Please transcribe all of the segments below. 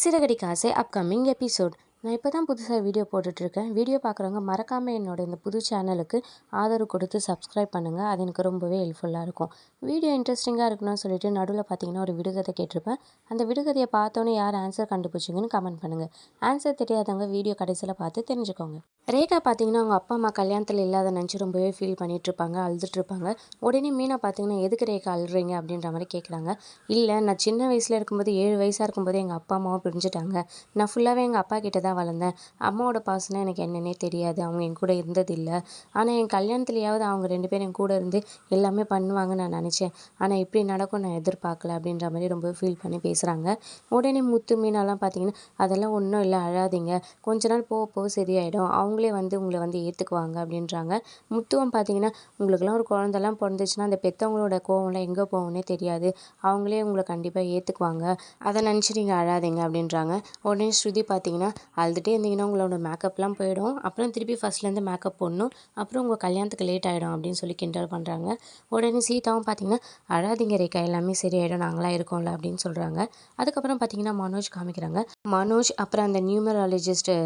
சிறகடிக்க ஆசை upcoming episode. நான் இப்போ தான் புதுசாக வீடியோ போட்டுட்ருக்கேன். வீடியோ பார்க்குறவங்க மறக்காமல் என்னோட இந்த புது சேனலுக்கு ஆதரவு கொடுத்து சப்ஸ்கிரைப் பண்ணுங்கள். அது எனக்கு ரொம்பவே ஹெல்ப்ஃபுல்லாக இருக்கும். வீடியோ இன்ட்ரெஸ்டிங்காக இருக்கணும்னு சொல்லிட்டு நடுவில் பார்த்தீங்கன்னா ஒரு விடுகதை கேட்டிருப்பேன். அந்த விடுகதையை பார்த்தோன்னே யார் ஆன்சர் கண்டுபிடிச்சிங்கன்னு கமெண்ட் பண்ணுங்கள். ஆன்சர் தெரியாதவங்க வீடியோ கடைசியில் பார்த்து தெரிஞ்சுக்கோங்க. ரேகா பார்த்தீங்கன்னா அவங்க அப்பா அம்மா கல்யாணத்தில் இல்லாத நினச்சி ரொம்பவே ஃபீல் பண்ணிகிட்ருப்பாங்க, அழுதுட்ருப்பாங்க. உடனே மீனா பார்த்தீங்கன்னா எதுக்கு ரேகா அழுறீங்க அப்படின்ற மாதிரி கேட்குறாங்க. இல்லை, நான் சின்ன வயசில் இருக்கும்போது 7 வயசாக இருக்கும்போது எங்கள் அப்பா அம்மாவும் பிரிஞ்சுட்டாங்க. நான் ஃபுல்லாகவே எங்கள் அப்பா கிட்ட தான் வளர்ந்தேன். அம்மாவோட பாசம்னா எனக்கு என்னன்னே தெரியாது. அவங்க என் கூட இருந்ததில்லை. ஆனால் என் கல்யாணத்துலையாவது அவங்க 2 பேரும் என் கூட இருந்து எல்லாமே பண்ணுவாங்கன்னு நான் நினச்சேன். ஆனால் இப்படி நடக்கும் நான் எதிர்பார்க்கல அப்படின்ற மாதிரி ரொம்ப ஃபீல் பண்ணி பேசுகிறாங்க. உடனே முத்து மீனாலாம் பார்த்தீங்கன்னா அதெல்லாம் ஒன்றும் இல்லை, அழாதீங்க, கொஞ்ச நாள் போக போக சரியாயிடும், அவங்களே வந்து உங்களை வந்து ஏற்றுக்குவாங்க அப்படின்றாங்க. முத்துவம் பார்த்தீங்கன்னா உங்களுக்குலாம் ஒரு குழந்தெல்லாம் பிறந்துச்சுன்னா அந்த பெற்றவங்களோட கோவம்லாம் எங்கே போகும்னே தெரியாது, அவங்களே உங்களை கண்டிப்பாக ஏற்றுக்குவாங்க, அதை நினச்சி நீங்கள் அழாதீங்க அப்படின்றாங்க. உடனே ஸ்ருதி பார்த்தீங்கன்னா அழுதுகிட்டே இருந்தீங்கன்னா உங்களோட மேக்கப்லாம் போயிடும், அப்புறம் திருப்பி ஃபஸ்ட்லேருந்து மேக்கப் போடணும், அப்புறம் உங்கள் கல்யாணத்துக்கு லேட் ஆகிடும் அப்படின்னு சொல்லி கிண்டல் பண்ணுறாங்க. உடனே சீதாவும் பார்த்தீங்கன்னா அழாதீங்க ரேகா, எல்லாமே சரியாயிடும், நாங்களாம் இருக்கோம்ல அப்படின்னு சொல்கிறாங்க. அதுக்கப்புறம் பார்த்தீங்கன்னா மனோஜ் காமிக்கிறாங்க. மனோஜ் அப்புறம் அந்த நியூமராலஜிஸ்ட்டு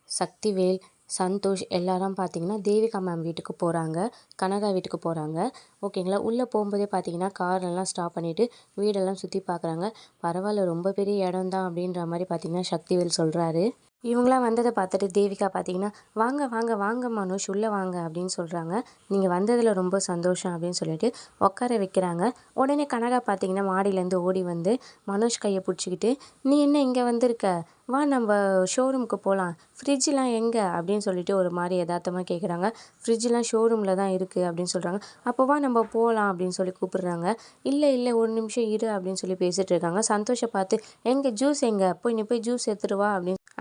சக்திவேல், சந்தோஷ் எல்லாரும் பார்த்தீங்கன்னா தேவிகா மேம் வீட்டுக்கு போகிறாங்க, கனகா வீட்டுக்கு போகிறாங்க. ஓகேங்களா. உள்ளே போகும்போதே பார்த்தீங்கன்னா காரெல்லாம் ஸ்டாப் பண்ணிவிட்டு வீடெல்லாம் சுற்றி பார்க்குறாங்க. பரவாயில்ல, ரொம்ப பெரிய இடம் தான் அப்படின்ற மாதிரி பார்த்தீங்கன்னா சக்திவேல் சொல்கிறாரு. இவங்களாம் வந்ததை பார்த்துட்டு தேவிகா பார்த்தீங்கன்னா வாங்க வாங்க வாங்க மனோஜ் உள்ளே வாங்க அப்படின்னு சொல்கிறாங்க. நீங்கள் வந்ததில் ரொம்ப சந்தோஷம் அப்படின்னு சொல்லிட்டு உட்கார வைக்கிறாங்க. உடனே கனகா பார்த்தீங்கன்னா மாடியிலேருந்து ஓடி வந்து மனோஜ் கையை பிடிச்சிக்கிட்டு, நீ என்ன இங்கே வந்திருக்க, வா நம்ம ஷோரூமுக்கு போகலாம், ஃப்ரிட்ஜெலாம் எங்கே அப்படின்னு சொல்லிட்டு ஒரு மாதிரி யதார்த்தமாக கேட்குறாங்க. ஃப்ரிட்ஜெலாம் ஷோரூமில் தான் இருக்குது அப்படின்னு சொல்கிறாங்க. அப்போ வா நம்ம போகலாம் அப்படின்னு சொல்லி கூப்பிடுறாங்க. இல்லை இல்லை, ஒரு நிமிஷம் இரு அப்படின்னு சொல்லி பேசிகிட்டு இருக்காங்க. சந்தோஷை பார்த்து எங்கே ஜூஸ், எங்கே போய் நீ போய் ஜூஸ் எடுத்துகிட்டு வா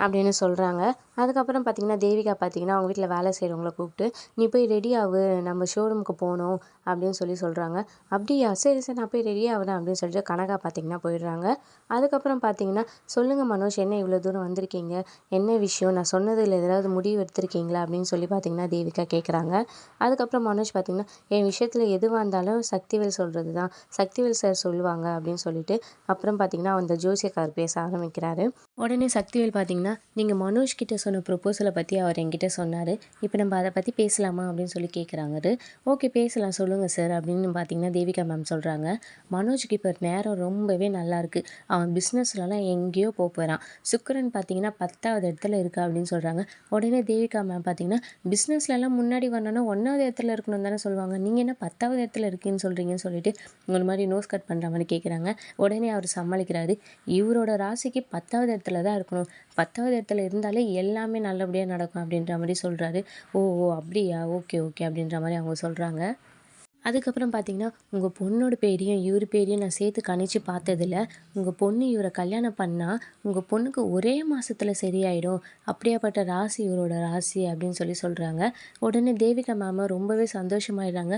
அப்படின்னு சொல்கிறாங்க. அதுக்கப்புறம் பார்த்தீங்கன்னா தேவிகா பார்த்தீங்கன்னா அவங்க வீட்டில் வேலை செய்கிறவங்கள கூப்பிட்டு நீ போய் ரெடி ஆகு, நம்ம ஷோரூமுக்கு போகணும் அப்படின்னு சொல்லி சொல்கிறாங்க. அப்படியா, சரி சரி, நான் போய் ரெடி ஆகுறேன் அப்படின்னு சொல்லிட்டு கனகா பார்த்தீங்கன்னா போயிடுறாங்க. அதுக்கப்புறம் பார்த்தீங்கன்னா சொல்லுங்கள் மனோஜ், என்ன இவ்வளோ தூரம் வந்திருக்கீங்க, என்ன விஷயம், நான் சொன்னதில் ஏதாவது முடிவு எடுத்திருக்கீங்களா அப்படின்னு சொல்லி பார்த்தீங்கன்னா தேவிகா கேட்குறாங்க. அதுக்கப்புறம் மனோஜ் பார்த்தீங்கன்னா என் விஷயத்தில் எதுவாக இருந்தாலும் சக்திவேல் சொல்கிறது தான், சக்திவேல் சார் சொல்லுவாங்க அப்படின்னு சொல்லிட்டு அப்புறம் பார்த்தீங்கன்னா அந்த ஜோசியக்கார் பேச ஆரம்பிக்கிறாரு. உடனே சக்திவேல் பார்த்தீங்கன்னா நீங்கள் மனோஜ் கிட்ட சொன்ன ப்ரொப்போசலை பற்றி அவர் என்கிட்ட சொன்னார், இப்போ நம்ம அதை பற்றி பேசலாமா அப்படின்னு சொல்லி கேட்குறாங்க. ஓகே பேசலாம், சொல்லுங்கள் சார் அப்படின்னு பார்த்தீங்கன்னா தேவிகா மேம் சொல்கிறாங்க. மனோஜுக்கு இப்போ நேரம் ரொம்பவே நல்லாயிருக்கு, அவன் பிஸ்னஸ்லலாம் எங்கேயோ போகிறான், சுக்கிரன் பார்த்தீங்கன்னா 10வது இடத்துல இருக்கா அப்படின்னு சொல்கிறாங்க. உடனே தேவிகா மேம் பார்த்தீங்கன்னா பிஸ்னஸ்லலாம் முன்னாடி வரணும்னா 1வது இடத்துல இருக்கணும் தானே சொல்லுவாங்க, நீங்கள் என்ன 10வது இடத்துல இருக்கீன்னு சொல்கிறீங்கன்னு சொல்லிட்டு ஒரு மாதிரி நோஸ் கட் பண்ணுற மாதிரி கேட்குறாங்க. உடனே அவர் சமாளிக்கிறாரு, இவரோட ராசிக்கு 10வது இடத்துல தான் இருக்கணும், 10வது இடத்துல இருந்தாலே எல்லாமே நல்லபடியாக நடக்கும் அப்படின்ற மாதிரி சொல்கிறாரு. ஓ ஓ அப்படியா, ஓகே ஓகே அப்படின்ற மாதிரி அவங்க சொல்கிறாங்க. அதுக்கப்புறம் பார்த்தீங்கன்னா உங்கள் பொண்ணோட பேரையும் இவர் பேரையும் நான் சேர்த்து கணிச்சு பார்த்ததில்ல, உங்கள் பொண்ணு இவரை கல்யாணம் பண்ணால் உங்கள் பொண்ணுக்கு ஒரே மாதத்தில் சரியாயிடும், அப்படியாப்பட்ட ராசி இவரோட ராசி அப்படின்னு சொல்லி சொல்கிறாங்க. உடனே தேவிகா மேம் ரொம்பவே சந்தோஷமாயிடுறாங்க.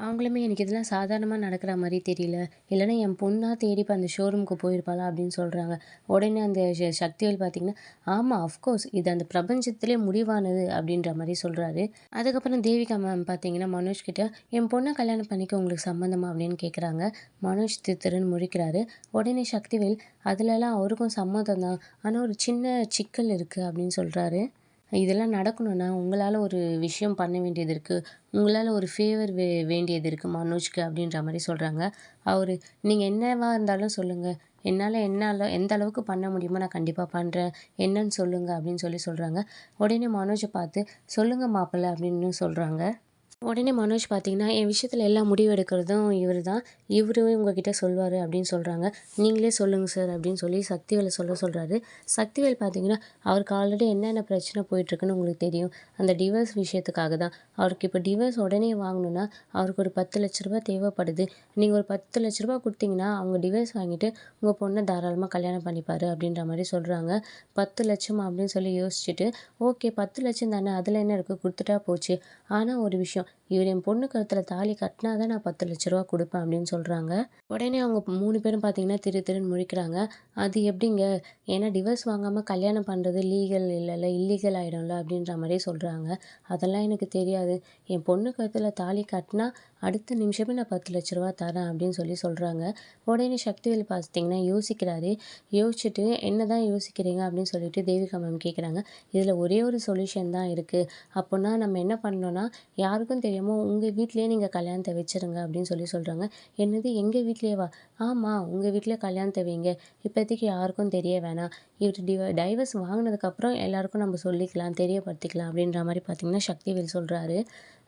அவங்களுமே எனக்கு இதெல்லாம் சாதாரணமாக நடக்கிற மாதிரி தெரியல, இல்லைன்னா என் பொண்ணாக தேடி இப்போ அந்த ஷோரூமுக்கு போயிருப்பாளா அப்படின்னு சொல்கிறாங்க. உடனே அந்த சக்திவேல் பார்த்திங்கன்னா ஆமாம் அஃப்கோர்ஸ் இது அந்த பிரபஞ்சத்திலே முடிவானது அப்படின்ற மாதிரி சொல்கிறாரு. அதுக்கப்புறம் தேவிகா மேம் பார்த்தீங்கன்னா மனோஜ் கிட்ட என் பொண்ணை கல்யாணம் பண்ணிக்க உங்களுக்கு சம்மந்தமா அப்படின்னு கேட்குறாங்க. மனோஜ் திருன்னு முழிக்கிறாரு. உடனே சக்திவேல் அதுலலாம் அவருக்கும் சம்மதம் தான், ஆனால் ஒரு சின்ன சிக்கல் இருக்குது அப்படின்னு சொல்கிறாரு. இதெல்லாம் நடக்கணும்னா உங்களால் ஒரு விஷயம் பண்ண வேண்டியது இருக்குது, உங்களால் ஒரு ஃபேவர் வேண்டியது இருக்குது மனோஜ்க்கு அப்படின்ற மாதிரி சொல்கிறாங்க. அவர் நீங்கள் என்னவா இருந்தாலும் சொல்லுங்கள், என்னால் எந்த அளவுக்கு பண்ண முடியுமோ நான் கண்டிப்பாக பண்ணுறேன், என்னன்னு சொல்லுங்கள் அப்படின்னு சொல்கிறாங்க. உடனே மனோஜை பார்த்து சொல்லுங்கள் மாப்பிள்ளை அப்படின்னு சொல்கிறாங்க. உடனே மனோஜ் பார்த்தீங்கன்னா என் விஷயத்தில் எல்லாம் முடிவு எடுக்கிறதும் இவர் தான், இவரு உங்ககிட்ட சொல்வார் அப்படின்னு சொல்கிறாங்க. நீங்களே சொல்லுங்கள் சார் அப்படின்னு சொல்லி சக்திவேலை சொல்கிறாரு. சக்திவேல் பார்த்தீங்கன்னா அவருக்கு ஆல்ரெடி என்னென்ன பிரச்சனை போயிட்டுருக்குன்னு உங்களுக்கு தெரியும், அந்த டிவோர்ஸ் விஷயத்துக்காக தான். அவருக்கு இப்போ டிவோர்ஸ் உடனே வாங்கணுன்னா அவருக்கு ஒரு 10 லட்ச ரூபா தேவைப்படுது. நீங்கள் ஒரு 10 லட்ச ரூபா கொடுத்தீங்கன்னா அவங்க டிவோர்ஸ் வாங்கிட்டு உங்கள் பொண்ணை தாராளமாக கல்யாணம் பண்ணிப்பார் அப்படின்ற மாதிரி சொல்கிறாங்க. 10 லட்சம் அப்படின்னு சொல்லி யோசிச்சுட்டு ஓகே 10 லட்சம் தானே அதில் என்ன இருக்குது, கொடுத்துட்டா போச்சு. ஆனால் ஒரு விஷயம், இவர் என் பொண்ணு கழுத்தில் தாலி கட்டினா தான் நான் 10 லட்ச ரூபா கொடுப்பேன் அப்படின்னு சொல்கிறாங்க. உடனே அவங்க 3 பேரும் பார்த்தீங்கன்னா திருன்னு முழிக்கிறாங்க. அது எப்படிங்க? ஏன்னா டிவோர்ஸ் வாங்காமல் கல்யாணம் பண்ணுறது லீகல் இல்லைல்ல, இல்லீகல் ஆகிடும்ல அப்படின்ற மாதிரி சொல்கிறாங்க. அதெல்லாம் எனக்கு தெரியாது. என் பொண்ணு கழுத்தில் தாலி கட்டினா அடுத்த நிமிஷமே நான் 10 லட்ச ரூபா தரேன் அப்படின்னு சொல்கிறாங்க. உடனே சக்திவேல் பார்த்தீங்கன்னா யோசிக்கிறாரு. யோசிச்சுட்டு என்ன தான் யோசிக்கிறீங்க அப்படின்னு சொல்லிட்டு தேவிகா மேம் கேட்குறாங்க. இதில் ஒரே ஒரு சொல்யூஷன் தான் இருக்குது. அப்போனா நம்ம என்ன பண்ணோன்னா, யாருக்கும் தெரியாமல் உங்கள் வீட்லேயே நீங்கள் கல்யாணத்தை வச்சுருங்க அப்படின்னு சொல்கிறாங்க. என்னது எங்கள் வீட்லேயேவா? ஆமாம், உங்கள் வீட்டிலே கல்யாணத்தை வைங்க. இப்போதைக்கு யாருக்கும் தெரிய வேணாம். இவர் டைவர்ஸ் வாங்கினதுக்கப்புறம் எல்லாருக்கும் நம்ம சொல்லிக்கலாம், தெரியப்படுத்திக்கலாம் அப்படின்ற மாதிரி பார்த்தீங்கன்னா சக்திவேல் சொல்கிறாரு.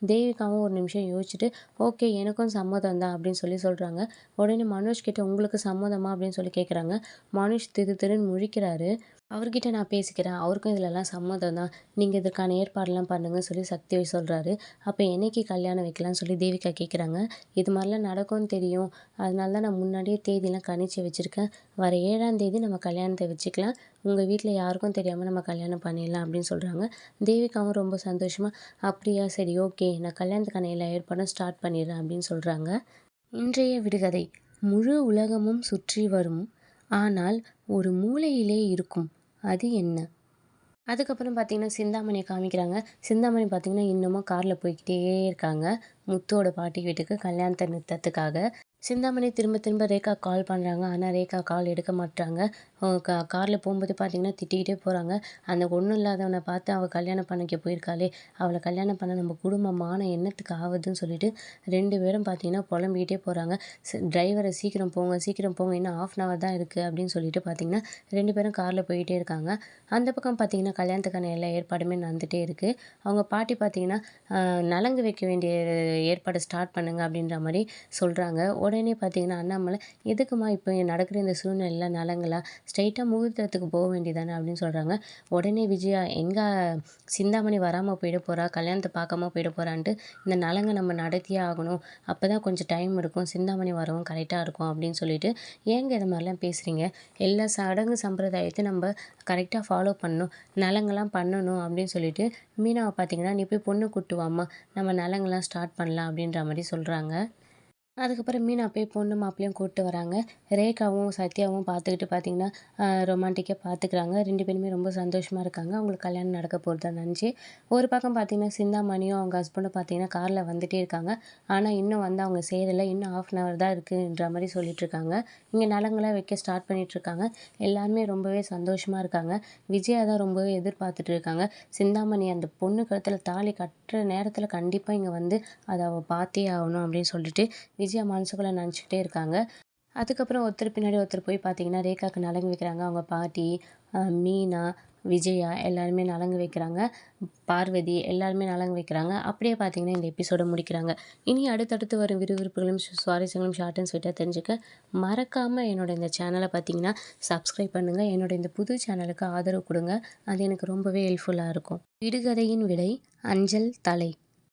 தேவிகாவும் ஒரு நிமிஷம் யோசிச்சுட்டு ஓகே எனக்கும் சம்மதம் தான் அப்படின்னு சொல்கிறாங்க. உடனே மனோஜ் கிட்ட உங்களுக்கு சம்மதமா அப்படின்னு கேட்குறாங்க. மனோஜ் திருன்னு முழிக்கிறாரு. அவர்கிட்ட நான் பேசிக்கிறேன். அவருக்கும் இதிலலாம் சம்மதம் தான். நீங்கள் இதற்கான ஏற்பாடெல்லாம் பண்ணுங்கன்னு சக்திவேல் சொல்கிறாரு. அப்போ என்னைக்கு கல்யாணம் வைக்கலாம்னு தேவிகா கேட்குறாங்க. இது மாதிரிலாம் நடக்கும்னு தெரியும். அதனால தான் நான் முன்னாடியே தேதிலாம் கணிச்சு வச்சுருக்கேன். வர 7ஆம் தேதி நம்ம கல்யாணத்தை வச்சுக்கலாம். உங்கள் வீட்டில் யாருக்கும் தெரியாமல் நம்ம கல்யாணம் பண்ணிடலாம் அப்படின்னு சொல்கிறாங்க. தேவிகாவும் ரொம்ப சந்தோஷமாக அப்படியா சரி ஓகே நான் கல்யாணத்துக்கான எல்லா ஏற்பாடும் ஸ்டார்ட் பண்ணிடுறேன் அப்படின்னு சொல்கிறாங்க. இன்றைய விடுகதை. முழு உலகமும் சுற்றி வரும், ஆனால் ஒரு மூலையிலே இருக்கும். அது என்ன? அதுக்கப்புறம் பார்த்தீங்கன்னா சிந்தாமணியை காமிக்கிறாங்க. சிந்தாமணி பார்த்தீங்கன்னா இன்னமும் காரில் போய்க்கிட்டே இருக்காங்க முத்துவோட பாட்டி வீட்டுக்கு கல்யாணத்தை நிறுத்தத்துக்காக. சிந்தாமணி திரும்ப திரும்ப ரேகா கால் பண்ணுறாங்க. ஆனால் ரேகா கால் எடுக்க மாட்டாங்க. காரில் போகும்போது பார்த்தீங்கன்னா திட்டிக்கிட்டே போகிறாங்க. அந்த ஒன்றும் இல்லாதவனை பார்த்து அவள் கல்யாணம் பண்ணிக்க போயிருக்காளே, அவளை கல்யாணம் பண்ண நம்ம குடும்பமான என்னத்துக்கு ஆகுதுன்னு சொல்லிட்டு 2 பேரும் பார்த்தீங்கன்னா புலம்பிக்கிட்டே போகிறாங்க. டிரைவரை சீக்கிரம் போங்க இன்னும் 1/2 hour தான் இருக்குது அப்படின்னு சொல்லிட்டு பார்த்தீங்கன்னா 2 பேரும் காரில் போய்கிட்டே இருக்காங்க. அந்த பக்கம் பார்த்தீங்கன்னா கல்யாணத்துக்கான எல்லா ஏற்பாடுமே நடந்துகிட்டே இருக்குது. அவங்க பாட்டி பார்த்தீங்கன்னா நலங்கு வைக்க வேண்டிய ஏற்பாடு ஸ்டார்ட் பண்ணுங்க அப்படின்ற மாதிரி சொல்கிறாங்க. உடனே பார்த்தீங்கன்னா அண்ணாமலை எதுக்குமா இப்போ நடக்கிற இந்த சூழ்நிலையில் நலங்களா, ஸ்ட்ரைட்டாக முகூர்த்தத்துக்கு போக வேண்டியதானே அப்படின்னு சொல்கிறாங்க. உடனே விஜயா எங்கே சிந்தாமணி வராமல் போயிட போகிறா, கல்யாணத்தை பார்க்காம போயிட போகிறான்ட்டு இந்த நலங்கை நம்ம நடத்தியே ஆகணும். அப்போ தான் கொஞ்சம் டைம் இருக்கும், சிந்தாமணி வரவும் கரெக்டாக இருக்கும் அப்படின்னு சொல்லிட்டு ஏங்க இது மாதிரிலாம் பேசுகிறீங்க, எல்லா சடங்கு சம்பிரதாயத்தையும் நம்ம கரெக்டாக ஃபாலோ பண்ணணும், நலங்கெல்லாம் பண்ணணும் அப்படின்னு சொல்லிட்டு மீனாவை பார்த்தீங்கன்னா நீ போய் பொண்ணு கூட்டு வாம்மா, நம்ம நலங்கெல்லாம் ஸ்டார்ட் பண்ணலாம் அப்படின்ற மாதிரி சொல்கிறாங்க. அதுக்கப்புறம் மீனா போய் பொண்ணு மாப்பிள்ளையும் கூப்பிட்டு வராங்க. ரேகாவும் சத்யாவும் பார்த்துக்கிட்டு பார்த்தீங்கன்னா ரொமான்டிக்காக பார்த்துக்கிறாங்க. 2 பேருமே ரொம்ப சந்தோஷமாக இருக்காங்க. அவங்களுக்கு கல்யாணம் நடக்க போகிறதா நினச்சி. ஒரு பக்கம் பார்த்தீங்கன்னா சிந்தாமணியும் அவங்க ஹஸ்பண்டும் பார்த்தீங்கன்னா காரில் வந்துகிட்டே இருக்காங்க. ஆனால் இன்னும் வந்து அவங்க சேரலை, இன்னும் 1/2 hour தான் இருக்குன்ற மாதிரி சொல்லிகிட்ருக்காங்க. இங்கே நலங்கெல்லாம் வைக்க ஸ்டார்ட் பண்ணிகிட்ருக்காங்க. எல்லாருமே ரொம்பவே சந்தோஷமாக இருக்காங்க. விஜயா தான் ரொம்பவே எதிர்பார்த்துட்டு இருக்காங்க. சிந்தாமணி அந்த பொண்ணு கழுத்தில் தாலி கட்டுற நேரத்தில் கண்டிப்பாக இங்கே வந்து அதை அவள் பார்த்தே ஆகணும் அப்படின்னு சொல்லிட்டு விஜயா மனசுக்குள்ளே நினச்சிக்கிட்டே இருக்காங்க. அதுக்கப்புறம் ஒருத்தர் பின்னாடி ஒருத்தர் போய் பார்த்தீங்கன்னா ரேகாவுக்கு நலங்கு வைக்கிறாங்க. அவங்க பாட்டி, மீனா, விஜயா எல்லாருமே நலங்கு வைக்கிறாங்க. பார்வதி எல்லாருமே நலங்கு வைக்கிறாங்க. அப்படியே பார்த்தீங்கன்னா இந்த எபிசோட முடிக்கிறாங்க. இனி அடுத்தடுத்து வரும் விறுவிறுப்புகளும் சுவாரஸ்யங்களும் ஷார்ட் அண்ட் ஸ்வீட்டாக தெரிஞ்சுக்க மறக்காமல் என்னோட இந்த சேனலை பார்த்தீங்கன்னா சப்ஸ்கிரைப் பண்ணுங்கள். என்னோட இந்த புது சேனலுக்கு ஆதரவு கொடுங்க. அது எனக்கு ரொம்பவே ஹெல்ப்ஃபுல்லாக இருக்கும். விடுகதையின் விடை அஞ்சல் தலை.